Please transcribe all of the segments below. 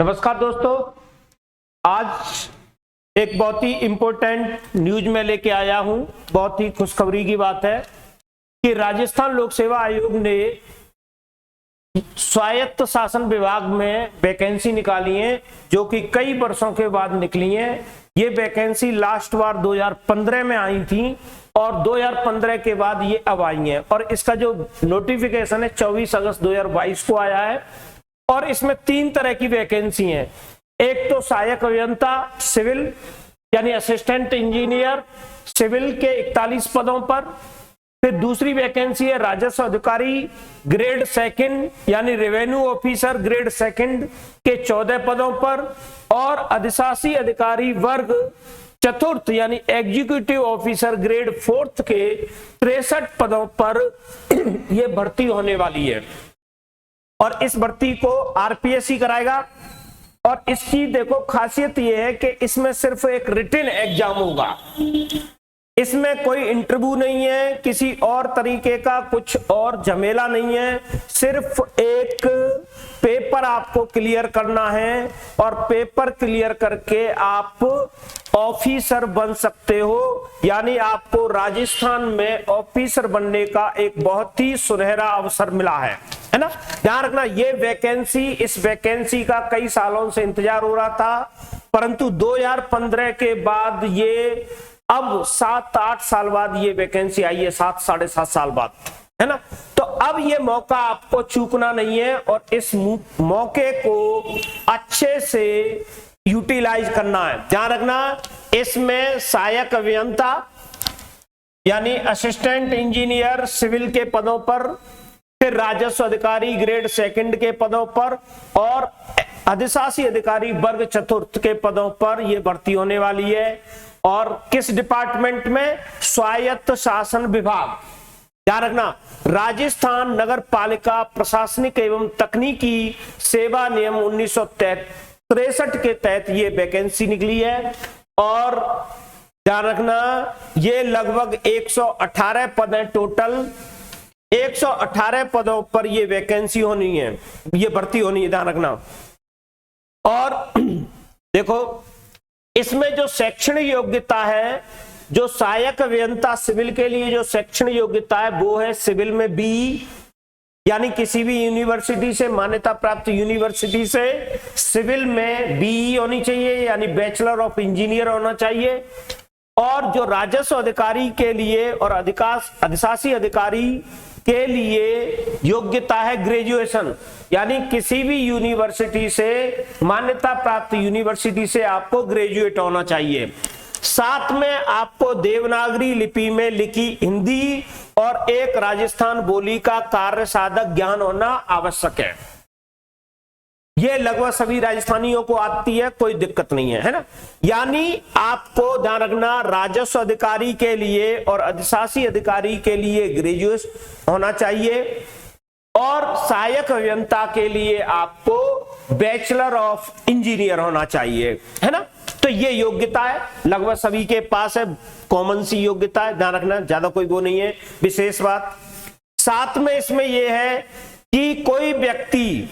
नमस्कार दोस्तों, आज एक बहुत ही इम्पोर्टेंट न्यूज में लेके आया हूं। बहुत ही खुशखबरी की बात है कि राजस्थान लोक सेवा आयोग ने स्वायत्त शासन विभाग में वैकेंसी निकाली है, जो कि कई वर्षों के बाद निकली है। ये वैकेंसी लास्ट बार 2015 में आई थी और 2015 के बाद ये अब आई है और इसका जो नोटिफिकेशन है 24 अगस्त 2022 को आया है। और इसमें 3 तरह की वैकेंसी हैं। एक तो सहायक अभियंता सिविल यानी असिस्टेंट इंजीनियर सिविल के 41 पदों पर। फिर दूसरी वैकेंसी है राजस्व अधिकारी ग्रेड सेकंड यानी रेवेन्यू ऑफिसर ग्रेड सेकंड के 14 पदों पर। और अधिशासी अधिकारी वर्ग चतुर्थ यानी एग्जीक्यूटिव ऑफिसर ग्रेड 4th के 63 पदों पर यह भर्ती होने वाली है। और इस भर्ती को आरपीएससी कराएगा। और इसकी देखो खासियत यह है कि इसमें सिर्फ एक रिटन एग्जाम होगा, इसमें कोई इंटरव्यू नहीं है, किसी और तरीके का कुछ और झमेला नहीं है। सिर्फ एक पेपर आपको क्लियर करना है और पेपर क्लियर करके आप ऑफिसर बन सकते हो। यानी आपको राजस्थान में ऑफिसर बनने का एक बहुत ही सुनहरा अवसर मिला है ना। ध्यान रखना, ये वैकेंसी, इस वैकेंसी का कई सालों से इंतजार हो रहा था, परंतु 2015 के बाद ये अब 7-8 साल बाद ये वैकेंसी आई है, 7 साढ़े 7 साल बाद, है ना। तो अब ये मौका आपको चूकना नहीं है और इस मौके को अच्छे से यूटिलाइज करना है। ध्यान रखना, इसमें सहायक अभियंता यानी असिस्टेंट इंजीनियर सिविल के पदों पर, फिर राजस्व अधिकारी ग्रेड सेकंड के पदों पर और अधिशासी अधिकारी वर्ग चतुर्थ के पदों पर यह भर्ती होने वाली है। और किस डिपार्टमेंट में? स्वायत्त शासन विभाग। ध्यान रखना, राजस्थान नगर पालिका प्रशासनिक एवं तकनीकी सेवा नियम 1963 के तहत ये वैकेंसी निकली है। और ध्यान रखना, ये लगभग 118 पद हैं टोटल। 118 पदों पर ये वैकेंसी होनी है, ये भर्ती होनी है। ध्यान रखना। और देखो, इसमें जो शैक्षणिक योग्यता है, जो सहायक अभियंता सिविल के लिए जो शैक्षणिक योग्यता है वो है सिविल में बीई यानी किसी भी यूनिवर्सिटी से, मान्यता प्राप्त यूनिवर्सिटी से सिविल में बीई होनी चाहिए यानी बैचलर ऑफ इंजीनियर होना चाहिए। और जो राजस्व अधिकारी के लिए और अधिशासी अधिकारी के लिए योग्यता है ग्रेजुएशन यानी किसी भी यूनिवर्सिटी से, मान्यता प्राप्त यूनिवर्सिटी से आपको ग्रेजुएट होना चाहिए। साथ में आपको देवनागरी लिपि में लिखी हिंदी और एक राजस्थान बोली का कार्य साधक ज्ञान होना आवश्यक है। ये लगभग सभी राजस्थानियों को आती है, कोई दिक्कत नहीं है, है ना। यानी आपको ध्यान रखना, राजस्व अधिकारी के लिए और अधिशासी अधिकारी के लिए ग्रेजुएट होना चाहिए और सहायक अभियंता के लिए आपको बैचलर ऑफ इंजीनियर होना चाहिए, है ना। तो ये योग्यता है, लगभग सभी के पास है, कॉमन सी योग्यता है। ध्यान रखना, ज्यादा कोई वो नहीं है विशेष बात। साथ में इसमें यह है कि कोई व्यक्ति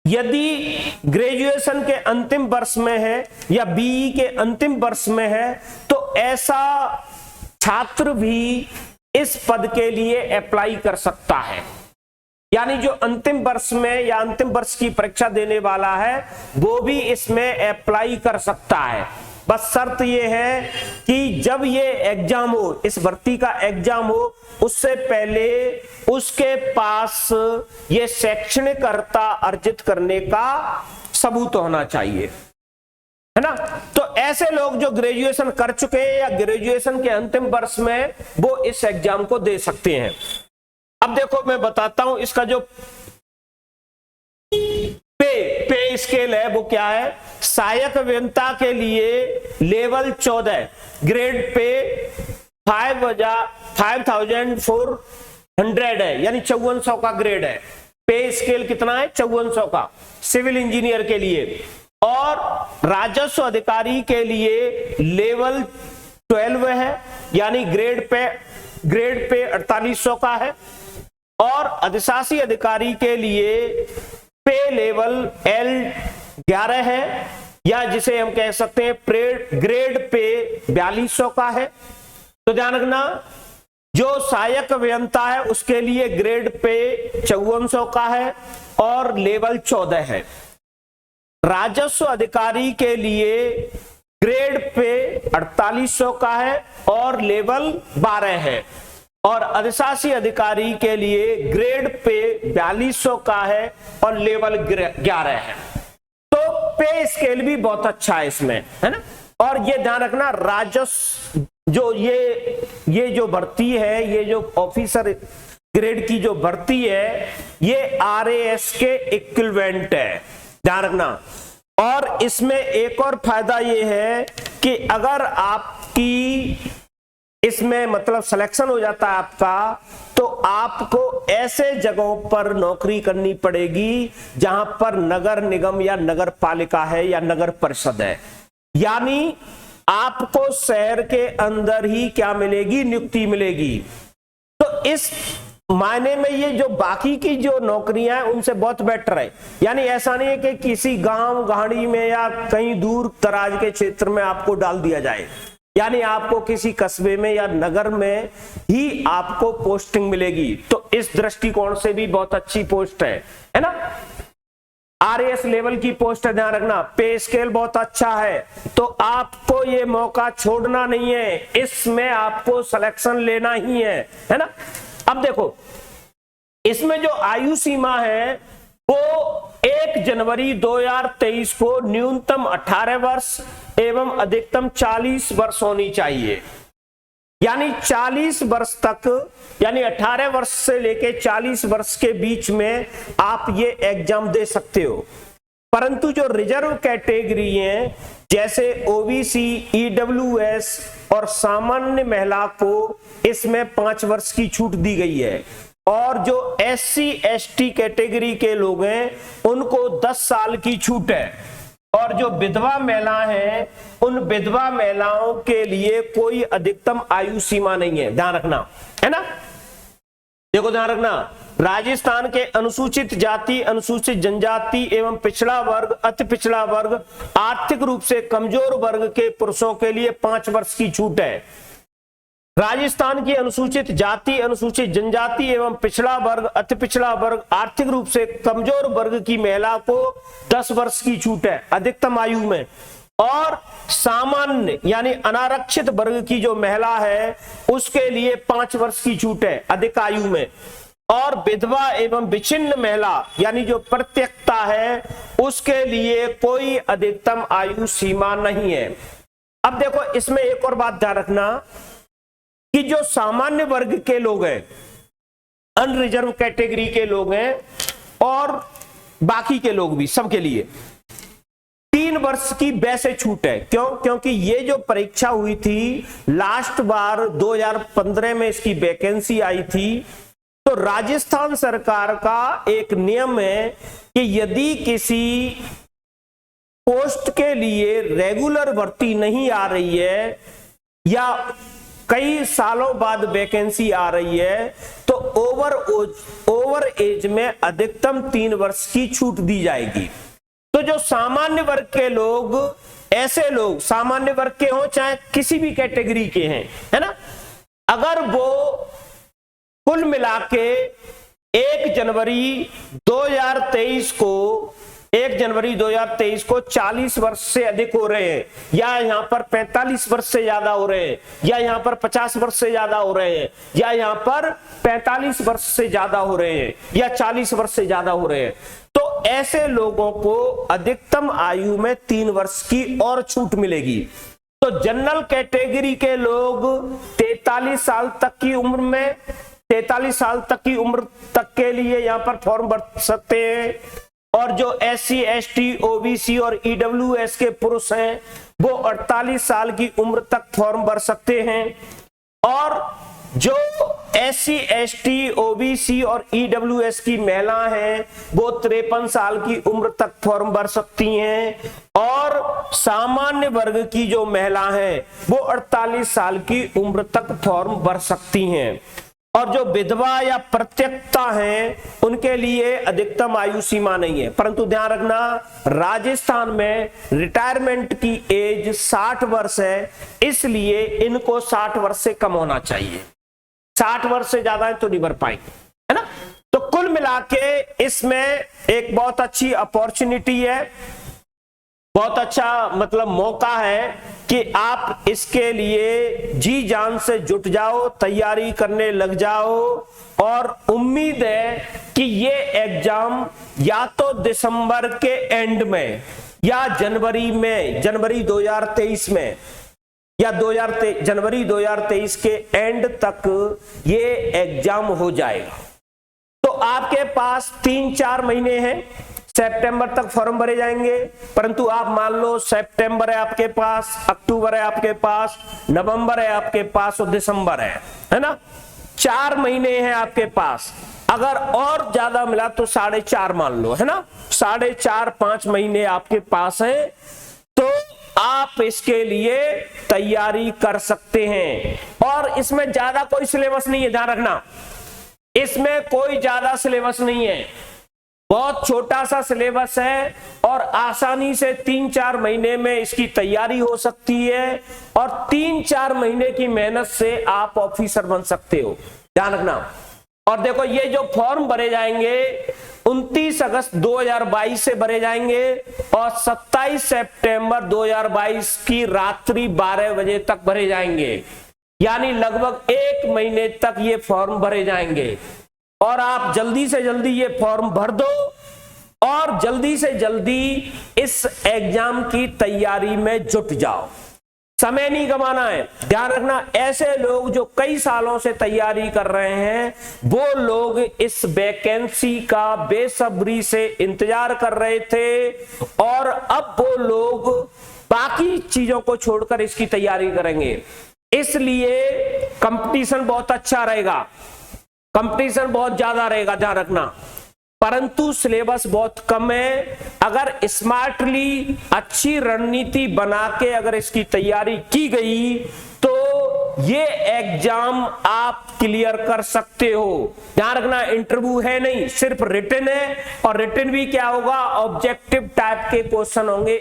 यदि ग्रेजुएशन के अंतिम वर्ष में है या बीई के अंतिम वर्ष में है तो ऐसा छात्र भी इस पद के लिए अप्लाई कर सकता है। यानी जो अंतिम वर्ष में या अंतिम वर्ष की परीक्षा देने वाला है वो भी इसमें अप्लाई कर सकता है। बस शर्त ये है कि जब ये एग्जाम हो, इस भर्ती का एग्जाम हो, उससे पहले उसके पास ये शैक्षणिक अर्हता अर्जित करने का सबूत होना चाहिए, है ना। तो ऐसे लोग जो ग्रेजुएशन कर चुके हैं या ग्रेजुएशन के अंतिम वर्ष में, वो इस एग्जाम को दे सकते हैं। अब देखो, मैं बताता हूं इसका जो पे स्केल है वो क्या है। सहायक अभियंता के लिए लेवल 14 ग्रेड पे 5400 है यानी 5400 का ग्रेड है। पे स्केल कितना है? 5400 का सिविल इंजीनियर के लिए। और राजस्व अधिकारी के लिए लेवल 12 है यानी ग्रेड पे 4800 का है। और अधिशासी अधिकारी के लिए पे लेवल L11 है, या जिसे हम कह सकते हैं ग्रेड पे 4200 का है। तो ध्यान रखना, जो सहायक अभियंता है उसके लिए ग्रेड पे 5400 का है और लेवल 14 है। राजस्व अधिकारी के लिए ग्रेड पे 4800 का है और लेवल 12 है, और अधिशासी अधिकारी के लिए ग्रेड पे 4200 का है और लेवल 11 है। तो पे स्केल भी बहुत अच्छा है इसमें, है ना। और ये ध्यान रखना, राजस्व जो ये जो भर्ती है, ये जो ऑफिसर ग्रेड की जो भर्ती है, ये RAS के इक्विवेलेंट है, ध्यान रखना। और इसमें एक और फायदा ये है कि अगर आपकी इसमें मतलब सिलेक्शन हो जाता है आपका, तो आपको ऐसे जगहों पर नौकरी करनी पड़ेगी जहां पर नगर निगम या नगर पालिका है या नगर परिषद है, यानी आपको शहर के अंदर ही क्या मिलेगी, नियुक्ति मिलेगी। तो इस मायने में ये जो बाकी की जो नौकरियां हैं उनसे बहुत बेटर है, यानी ऐसा नहीं है कि किसी गांव गहाड़ी में या कहीं दूर दराज के क्षेत्र में आपको डाल दिया जाए, यानी आपको किसी कस्बे में या नगर में ही आपको पोस्टिंग मिलेगी। तो इस दृष्टिकोण से भी बहुत अच्छी पोस्ट है ना। RAS लेवल की पोस्ट है, ध्यान रखना। पे स्केल बहुत अच्छा है, तो आपको ये मौका छोड़ना नहीं है, इसमें आपको सिलेक्शन लेना ही है ना। अब देखो, इसमें जो आयु सीमा है वो 1 जनवरी 2023 को न्यूनतम 18 वर्ष एवं अधिकतम 40 वर्ष होनी चाहिए, यानी 40 वर्ष तक, यानी 18 वर्ष से लेके 40 वर्ष के बीच में आप ये एग्जाम दे सकते हो। परंतु जो रिजर्व कैटेगरी है, जैसे OBC, EWS और सामान्य महिला को, इसमें 5 वर्ष की छूट दी गई है, और जो SC ST कैटेगरी के लोग हैं उनको 10 साल की छूट है, और जो विधवा महिला है उन विधवा महिलाओं के लिए कोई अधिकतम आयु सीमा नहीं है, ध्यान रखना, है ना। देखो ध्यान रखना, राजस्थान के अनुसूचित जाति, अनुसूचित जनजाति एवं पिछड़ा वर्ग, अति पिछड़ा वर्ग, आर्थिक रूप से कमजोर वर्ग के पुरुषों के लिए 5 वर्ष की छूट है। राजस्थान की अनुसूचित जाति, अनुसूचित जनजाति एवं पिछड़ा वर्ग, अति पिछड़ा वर्ग, आर्थिक रूप से कमजोर वर्ग की महिला को 10 वर्ष की छूट है अधिकतम आयु में, और सामान्य यानी अनारक्षित वर्ग की जो महिला है उसके लिए 5 वर्ष की छूट है अधिक आयु में, और विधवा एवं विच्छिन्न महिला यानी जो प्रत्यक्षता है उसके लिए कोई अधिकतम आयु सीमा नहीं है। अब देखो, इसमें एक और बात ध्यान रखना कि जो सामान्य वर्ग के लोग हैं, अनरिजर्व कैटेगरी के लोग हैं और बाकी के लोग भी, सबके लिए 3 वर्ष की वैसे छूट है। क्यों? क्योंकि ये जो परीक्षा हुई थी लास्ट बार 2015 में इसकी वैकेंसी आई थी, तो राजस्थान सरकार का एक नियम है कि यदि किसी पोस्ट के लिए रेगुलर भर्ती नहीं आ रही है या कई सालों बाद वैकेंसी आ रही है, तो ओवर एज में अधिकतम 3 वर्ष की छूट दी जाएगी। तो जो सामान्य वर्ग के लोग, ऐसे लोग सामान्य वर्ग के हों चाहे किसी भी कैटेगरी के हैं, है ना, अगर वो कुल मिला के 1 जनवरी 2023 को 40 वर्ष से अधिक हो रहे हैं, या यहाँ पर 45 वर्ष से ज्यादा हो रहे हैं, या यहाँ पर 50 वर्ष से ज्यादा हो रहे हैं, या यहाँ पर 45 वर्ष से ज्यादा हो रहे हैं, या 40 वर्ष से ज्यादा हो रहे हैं, तो ऐसे लोगों को अधिकतम आयु में 3 वर्ष की और छूट मिलेगी। तो जनरल कैटेगरी के लोग 43 साल तक की उम्र में, 43 साल तक की उम्र तक के लिए यहाँ पर फॉर्म भर सकते हैं, और जो SC ST OBC और EWS के पुरुष हैं वो 48 साल की उम्र तक फॉर्म भर सकते हैं, और जो SC ST OBC और EWS की महिला हैं वो 53 साल की उम्र तक फॉर्म भर सकती हैं, और सामान्य वर्ग की जो महिला हैं वो 48 साल की उम्र तक फॉर्म भर सकती हैं। और जो विधवा या प्रत्यक्ता हैं उनके लिए अधिकतम आयु सीमा नहीं है। परंतु ध्यान रखना, राजस्थान में रिटायरमेंट की एज 60 वर्ष है, इसलिए इनको 60 वर्ष से कम होना चाहिए। 60 वर्ष से ज्यादा है तो नहीं भर पाएंगे, है ना। तो कुल मिला के इसमें एक बहुत अच्छी अपॉर्चुनिटी है, बहुत अच्छा मतलब मौका है कि आप इसके लिए जी जान से जुट जाओ, तैयारी करने लग जाओ। और उम्मीद है कि ये एग्जाम या तो दिसंबर के एंड में या जनवरी 2023 में या जनवरी 2023 के एंड तक ये एग्जाम हो जाएगा। तो आपके पास 3-4 महीने हैं, सितंबर तक फॉर्म भरे जाएंगे। परंतु आप मान लो सितंबर है आपके पास, अक्टूबर है आपके पास, नवंबर है आपके पास और दिसंबर है ना। 4 महीने हैं आपके पास। अगर और ज्यादा मिला तो 4.5 मान लो, है ना। 4.5-5 महीने आपके पास है, तो आप इसके लिए तैयारी कर सकते हैं। और इसमें ज्यादा कोई सिलेबस नहीं है, ध्यान रखना, इसमें कोई ज्यादा सिलेबस नहीं है, बहुत छोटा सा सिलेबस है और आसानी से 3-4 महीने में इसकी तैयारी हो सकती है और 3-4 महीने की मेहनत से आप ऑफिसर बन सकते हो, ध्यान रखना। और देखो, ये जो फॉर्म भरे जाएंगे 29 अगस्त 2022 से भरे जाएंगे और 27 सितंबर 2022 की रात्रि 12 बजे तक भरे जाएंगे, यानी लगभग 1 महीने तक ये फॉर्म भरे जाएंगे। और आप जल्दी से जल्दी ये फॉर्म भर दो और जल्दी से जल्दी इस एग्जाम की तैयारी में जुट जाओ, समय नहीं गंवाना है। ध्यान रखना, ऐसे लोग जो कई सालों से तैयारी कर रहे हैं, वो लोग इस वैकेंसी का बेसब्री से इंतजार कर रहे थे और अब वो लोग बाकी चीजों को छोड़कर इसकी तैयारी करेंगे। इसलिए कंपटीशन बहुत अच्छा रहेगा, कंपटीशन बहुत ज्यादा रहेगा, ध्यान रखना। परंतु सिलेबस बहुत कम है। अगर स्मार्टली अच्छी रणनीति बना के अगर इसकी तैयारी की गई तो ये एग्जाम आप क्लियर कर सकते हो। ध्यान रखना, इंटरव्यू है नहीं, सिर्फ रिटन है। और रिटन भी क्या होगा, ऑब्जेक्टिव टाइप के क्वेश्चन होंगे।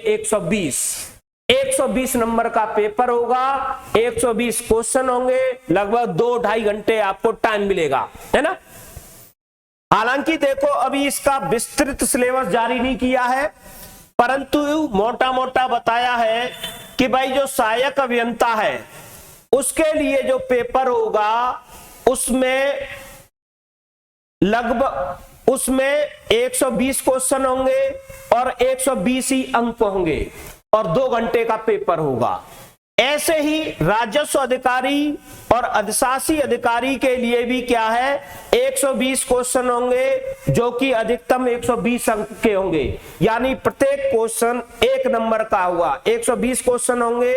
120 नंबर का पेपर होगा, 120 क्वेश्चन होंगे, लगभग 2-2.5 घंटे आपको टाइम मिलेगा, है ना। हालांकि देखो, अभी इसका विस्तृत सिलेबस जारी नहीं किया है, परंतु मोटा मोटा बताया है कि भाई जो सहायक अभियंता है उसके लिए जो पेपर होगा उसमें लगभग 120 क्वेश्चन होंगे और 120 ही अंक होंगे और 2 घंटे का पेपर होगा। ऐसे ही राजस्व अधिकारी और अधिशासी अधिकारी के लिए भी क्या है, 120 क्वेश्चन होंगे जो कि अधिकतम 120 अंक के होंगे, यानी प्रत्येक क्वेश्चन 1 नंबर का हुआ। 120 क्वेश्चन होंगे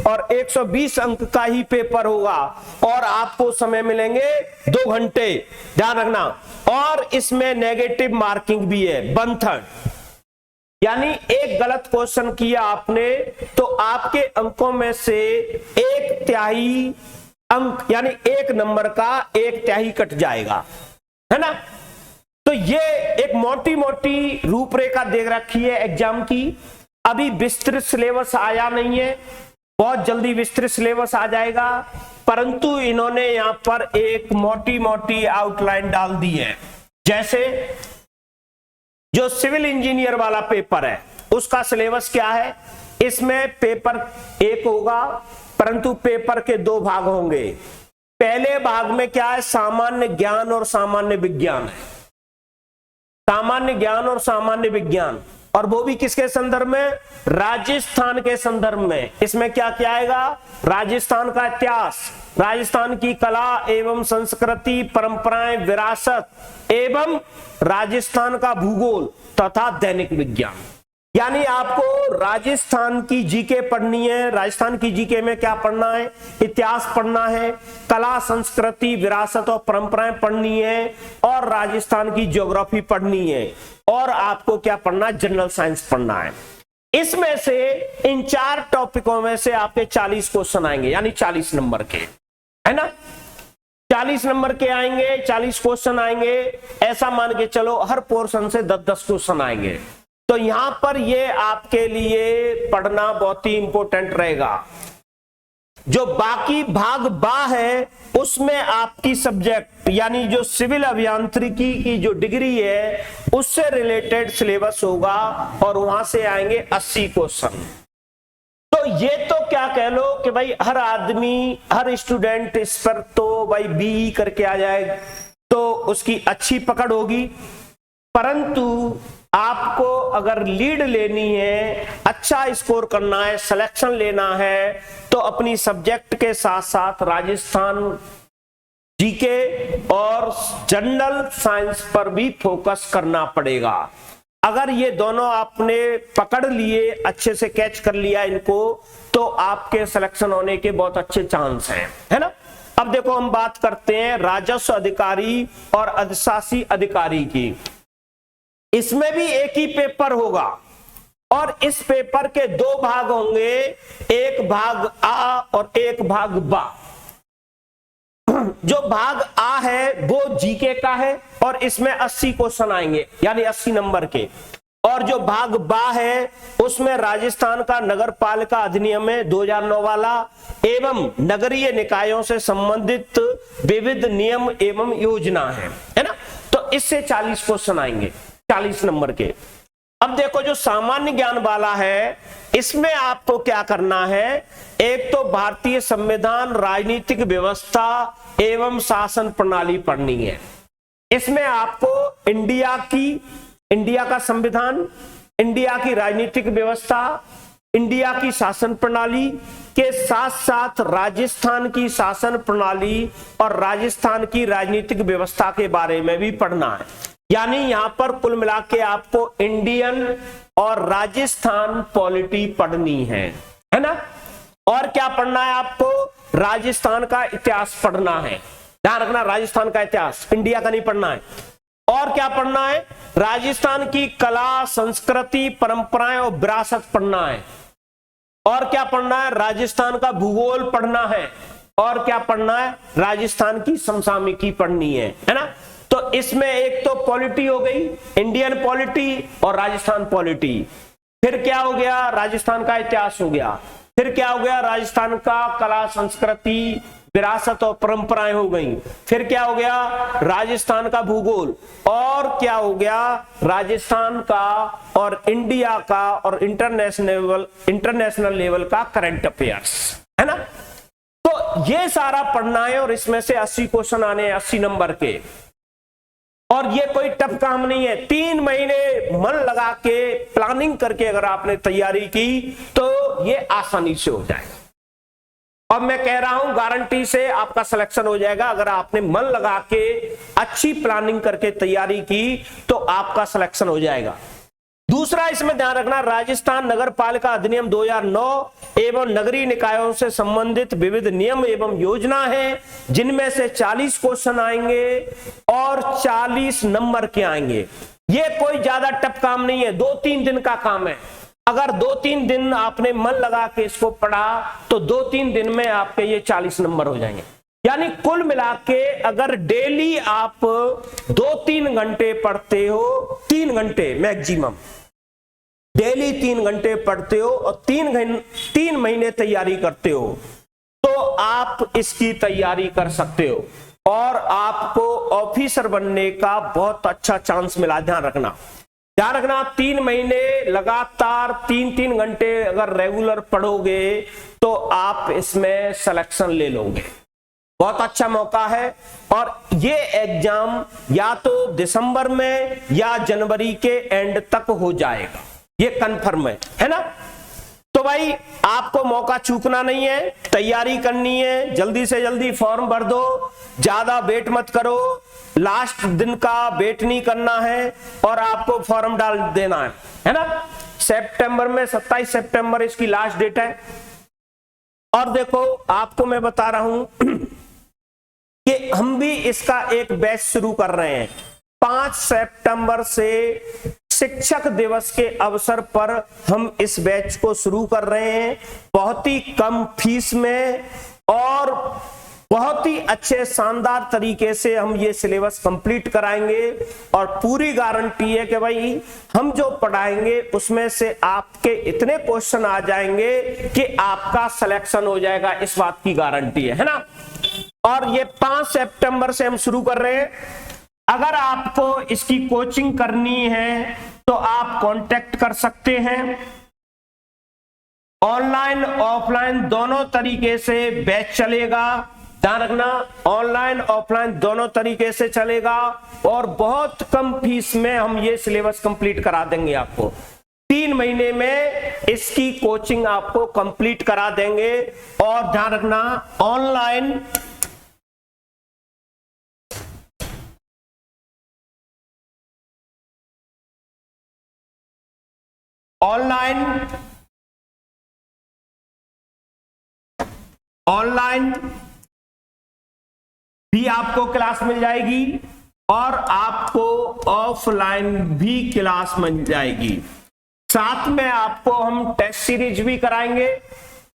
और 120 अंक का ही पेपर होगा और आपको समय मिलेंगे 2 घंटे, ध्यान रखना। और इसमें नेगेटिव मार्किंग भी है, 1/3, यानी एक गलत क्वेश्चन किया आपने तो आपके अंकों में से 1/3 अंक, यानी 1 नंबर का 1/3 कट जाएगा, है ना। तो ये एक मोटी मोटी रूपरेखा दे रखी है एग्जाम की। अभी विस्तृत सिलेबस आया नहीं है, बहुत जल्दी विस्तृत सिलेबस आ जाएगा, परंतु इन्होंने यहां पर एक मोटी मोटी आउटलाइन डाल दी है। जैसे जो सिविल इंजीनियर वाला पेपर है उसका सिलेबस क्या है, इसमें पेपर 1 होगा, परंतु पेपर के 2 भाग होंगे। पहले भाग में क्या है, सामान्य ज्ञान और सामान्य विज्ञान है, सामान्य ज्ञान और सामान्य विज्ञान, और वो भी किसके संदर्भ में, राजस्थान के संदर्भ में। इसमें क्या क्या आएगा, राजस्थान का इतिहास, राजस्थान की कला एवं संस्कृति, परंपराएं, विरासत एवं राजस्थान का भूगोल तथा दैनिक विज्ञान। यानी आपको राजस्थान की जीके पढ़नी है। राजस्थान की जीके में क्या पढ़ना है, इतिहास पढ़ना है, कला संस्कृति विरासत और परंपराएं पढ़नी है, और राजस्थान की ज्योग्राफी पढ़नी है, और आपको क्या पढ़ना है, जनरल साइंस पढ़ना है। इसमें से इन 4 टॉपिकों में से आपके 40 क्वेश्चन आएंगे, यानी 40 नंबर के, है ना। 40 नंबर के आएंगे, 40 क्वेश्चन आएंगे, ऐसा मान के चलो हर पोर्शन से 10-10 क्वेश्चन आएंगे। तो यहां पर ये आपके लिए पढ़ना बहुत ही इंपॉर्टेंट रहेगा। जो बाकी भाग बा है उसमें आपकी सब्जेक्ट यानी जो सिविल अभियांत्रिकी की जो डिग्री है उससे रिलेटेड सिलेबस होगा और वहां से आएंगे 80 क्वेश्चन। तो ये तो क्या कह लो कि भाई हर आदमी, हर स्टूडेंट इस पर तो भाई बीई करके आ जाए तो उसकी अच्छी पकड़ होगी, परंतु आपको अगर लीड लेनी है, अच्छा स्कोर करना है, सिलेक्शन लेना है, तो अपनी सब्जेक्ट के साथ साथ राजस्थान जीके और जनरल साइंस पर भी फोकस करना पड़ेगा। अगर ये दोनों आपने पकड़ लिए, अच्छे से कैच कर लिया इनको, तो आपके सिलेक्शन होने के बहुत अच्छे चांस हैं, है ना। अब देखो हम बात करते हैं राजस्व अधिकारी और अधिशासी अधिकारी की। इसमें भी एक ही पेपर होगा और इस पेपर के 2 भाग होंगे, एक भाग आ और एक भाग बा। जो भाग आ है वो जीके का है और इसमें 80 क्वेश्चन आएंगे यानी 80 नंबर के, और जो भाग बा है उसमें राजस्थान का नगर पालिका अधिनियम है 2009 वाला एवं नगरीय निकायों से संबंधित विविध नियम एवं योजना है ना। तो इससे 40 क्वेश्चन आएंगे 40 नंबर के। अब देखो जो सामान्य ज्ञान वाला है इसमें आपको क्या करना है, एक तो भारतीय संविधान, राजनीतिक व्यवस्था एवं शासन प्रणाली पढ़नी है। इसमें आपको इंडिया का संविधान, इंडिया की राजनीतिक व्यवस्था, इंडिया की शासन प्रणाली के साथ साथ राजस्थान की शासन प्रणाली और राजस्थान की राजनीतिक व्यवस्था के बारे में भी पढ़ना है। यानी यहां पर कुल मिला के आपको इंडियन और राजस्थान पॉलिटी पढ़नी है ना। और क्या पढ़ना है आपको, राजस्थान का इतिहास पढ़ना है, ध्यान रखना राजस्थान का इतिहास, इंडिया का नहीं पढ़ना है। और क्या पढ़ना है, राजस्थान की कला, संस्कृति, परंपराएं और विरासत पढ़ना है। और क्या पढ़ना है, राजस्थान का भूगोल पढ़ना है। और क्या पढ़ना है, राजस्थान की समसामयिकी पढ़नी है ना। तो इसमें एक तो पॉलिटी हो गई, इंडियन पॉलिटी और राजस्थान पॉलिटी। फिर क्या हो गया, राजस्थान का इतिहास हो गया। फिर क्या हो गया, राजस्थान का कला, संस्कृति, विरासत और परंपराएं हो गई। फिर क्या हो गया, राजस्थान का भूगोल। और क्या हो गया, राजस्थान का और इंडिया का और इंटरनेशनल लेवल का करंट अफेयर्स, है ना। तो ये सारा पढ़ना है और इसमें से 80 क्वेश्चन आने हैं 80 नंबर के। और ये कोई टफ काम नहीं है, 3 महीने मन लगा के प्लानिंग करके अगर आपने तैयारी की तो ये आसानी से हो जाएगा। अब मैं कह रहा हूं गारंटी से आपका सिलेक्शन हो जाएगा। अगर आपने मन लगा के अच्छी प्लानिंग करके तैयारी की तो आपका सिलेक्शन हो जाएगा। दूसरा इसमें ध्यान रखना, राजस्थान नगर पालिका अधिनियम 2009 एवं नगरीय निकायों से संबंधित विविध नियम एवं योजना है, जिनमें से 40 क्वेश्चन आएंगे और 40 नंबर के आएंगे। ये कोई ज्यादा टफ काम नहीं है, 2-3 दिन का काम है। अगर 2-3 दिन आपने मन लगा के इसको पढ़ा तो 2-3 दिन में आपके ये 40 नंबर हो जाएंगे। यानी कुल मिला के अगर डेली आप 2-3 घंटे पढ़ते हो, 3 घंटे मैक्सिमम, डेली 3 घंटे पढ़ते हो और 3 महीने तैयारी करते हो तो आप इसकी तैयारी कर सकते हो और आपको ऑफिसर बनने का बहुत अच्छा चांस मिला। ध्यान रखना 3 महीने लगातार 3-3 घंटे अगर रेगुलर पढ़ोगे तो आप इसमें सिलेक्शन ले लोगे। बहुत अच्छा मौका है और ये एग्जाम या तो दिसंबर में या जनवरी के एंड तक हो जाएगा, ये कंफर्म है ना। तो भाई आपको मौका चूकना नहीं है, तैयारी करनी है, जल्दी से जल्दी फॉर्म भर दो, ज्यादा वेट मत करो, लास्ट दिन का वेट नहीं करना है और आपको फॉर्म डाल देना है ना। सितंबर में 27 सितंबर इसकी लास्ट डेट है। और देखो आपको मैं बता रहा हूं कि हम भी इसका एक बैच शुरू कर रहे हैं 5 सितंबर से शिक्षक दिवस के अवसर पर हम इस बैच को शुरू कर रहे हैं, बहुत ही कम फीस में और बहुत ही अच्छे शानदार तरीके से हम ये सिलेबस कंप्लीट कराएंगे और पूरी गारंटी है कि भाई हम जो पढ़ाएंगे उसमें से आपके इतने क्वेश्चन आ जाएंगे कि आपका सिलेक्शन हो जाएगा, इस बात की गारंटी है ना। और ये 5 सितंबर से हम शुरू कर रहे हैं। अगर आपको इसकी कोचिंग करनी है तो आप कांटेक्ट कर सकते हैं। ऑनलाइन ऑफलाइन दोनों तरीके से बैच चलेगा, ध्यान रखना, ऑनलाइन ऑफलाइन दोनों तरीके से चलेगा और बहुत कम फीस में हम ये सिलेबस कंप्लीट करा देंगे आपको। 3 महीने में इसकी कोचिंग आपको कंप्लीट करा देंगे। और ध्यान रखना, ऑनलाइन भी आपको क्लास मिल जाएगी और आपको ऑफलाइन भी क्लास मिल जाएगी। साथ में आपको हम टेस्ट सीरीज भी कराएंगे,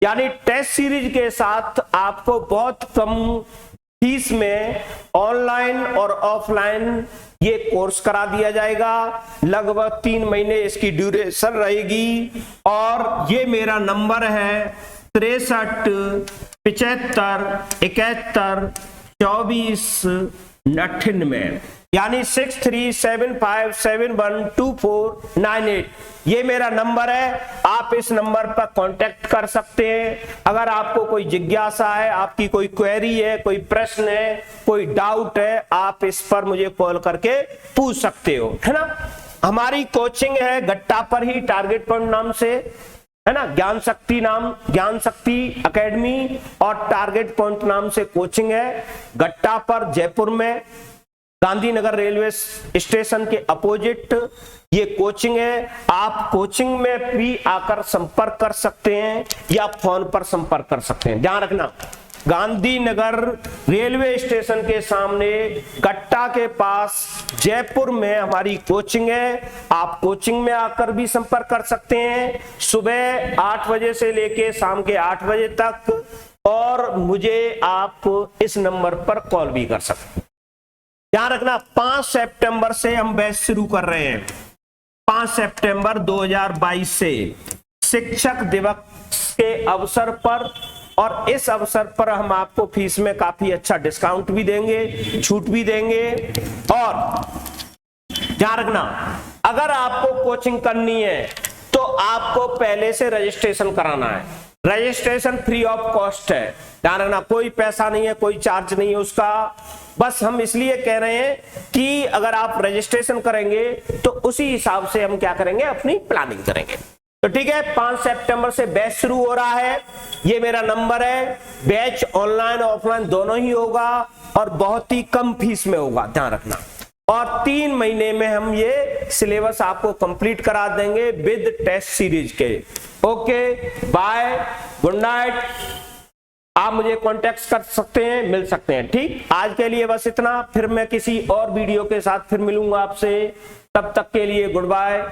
यानी टेस्ट सीरीज के साथ आपको बहुत कम फीस में ऑनलाइन और ऑफलाइन ये कोर्स करा दिया जाएगा। लगभग 3 महीने इसकी ड्यूरेशन रहेगी। और ये मेरा नंबर है 63 75 71 24 99, यानी 6375712498। ये मेरा नंबर है, आप इस नंबर पर कांटेक्ट कर सकते हैं। अगर आपको कोई जिज्ञासा है, आपकी कोई क्वेरी है, कोई प्रश्न है, कोई डाउट है, आप इस पर मुझे कॉल करके पूछ सकते हो, है ना। हमारी कोचिंग है गट्टा पर ही, टारगेट पॉइंट नाम से, है ना, ज्ञान शक्ति एकेडमी और टारगेट पॉइंट नाम से कोचिंग है। गट्टा पर जयपुर में गांधीनगर रेलवे स्टेशन के अपोजिट ये कोचिंग है। आप कोचिंग में भी आकर संपर्क कर सकते हैं या फोन पर संपर्क कर सकते हैं। ध्यान रखना, गांधीनगर रेलवे स्टेशन के सामने गट्टा के पास जयपुर में हमारी कोचिंग है। आप कोचिंग में आकर भी संपर्क कर सकते हैं सुबह 8 बजे से लेके शाम के 8 बजे तक, और मुझे आप इस नंबर पर कॉल भी कर सकते हैं। ध्यान रखना, 5 सितंबर से हम बैच शुरू कर रहे हैं। 5 सितंबर 2022 से शिक्षक दिवस के अवसर पर, और इस अवसर पर हम आपको फीस में काफी अच्छा डिस्काउंट भी देंगे, छूट भी देंगे। और ध्यान रखना, अगर आपको कोचिंग करनी है तो आपको पहले से रजिस्ट्रेशन कराना है। रजिस्ट्रेशन फ्री ऑफ कॉस्ट है, ध्यान रखना, कोई पैसा नहीं है, कोई चार्ज नहीं है उसका। बस हम इसलिए कह रहे हैं कि अगर आप रजिस्ट्रेशन करेंगे तो उसी हिसाब से हम क्या करेंगे, अपनी प्लानिंग करेंगे। तो ठीक है, 5 सितंबर से बैच शुरू हो रहा है। ये मेरा नंबर है। बैच ऑनलाइन ऑफलाइन दोनों ही होगा और बहुत ही कम फीस में होगा, ध्यान रखना। और 3 महीने में हम ये सिलेबस आपको कंप्लीट करा देंगे विद टेस्ट सीरीज के। Okay, bye, good night. आप मुझे कांटेक्ट कर सकते हैं, मिल सकते हैं। ठीक, आज के लिए बस इतना, फिर मैं किसी और वीडियो के साथ फिर मिलूंगा आपसे। तब तक के लिए गुड बाय।